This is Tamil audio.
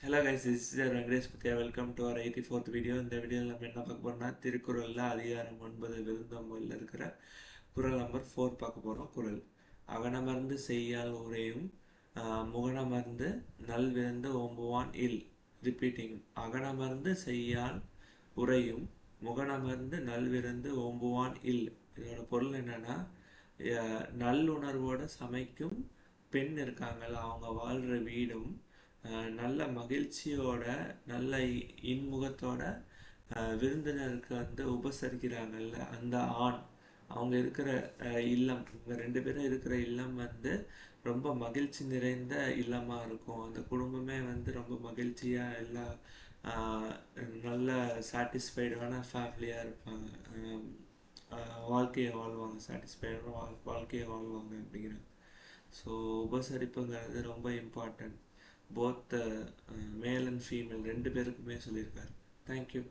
Hello guys, this is Venkatesh Kuthia. Welcome to our 84th video. இந்த வீடியோவில் நம்ம என்ன பார்க்க போறோம்னா திருக்குறளில் அதிகாரம் 9 விருந்தோம்பலில் இருக்கிற குறள் நம்பர் 4 பார்க்க போகிறோம். குறள் அகனமர்ந்து செய்யால் உரையும் முகனமர்ந்து நல்விருந்து ஓம்புவான் இல். ரிப்பீட்டிங், அகனமர்ந்து செய்யால் உரையும் முகனமர்ந்து நல்விருந்து ஓம்புவான் இல். இதோட பொருள் என்னன்னா, நல்லுணர்வோட சமைக்கும் பெண் இருக்காங்கல்ல, அவங்க வாழ்கிற வீடும் நல்ல மகிழ்ச்சியோட நல்ல இன்முகத்தோட விருந்தினருக்கு உபசரிக்கிறாங்கல்ல அந்த ஆண், அவங்க இருக்கிற இல்லம், இவங்க 2 பேரும் இருக்கிற இல்லம் ரொம்ப மகிழ்ச்சி நிறைந்த இல்லமா இருக்கும். அந்த குடும்பமே ரொம்ப மகிழ்ச்சியா எல்லா நல்ல சாட்டிஸ்ஃபைடான ஃபேமிலியா இருப்பாங்க. வாழ்க்கையை வாழ்வாங்க, சாட்டிஸ்ஃபைடான வாழ்க்கையை வாழ்வாங்க அப்படிங்கிறாங்க. ஸோ உபசரிப்புங்கிறது ரொம்ப important. Both male and female 2 பேருக்குமே சொல்லியிருக்காரு. தேங்க்யூ.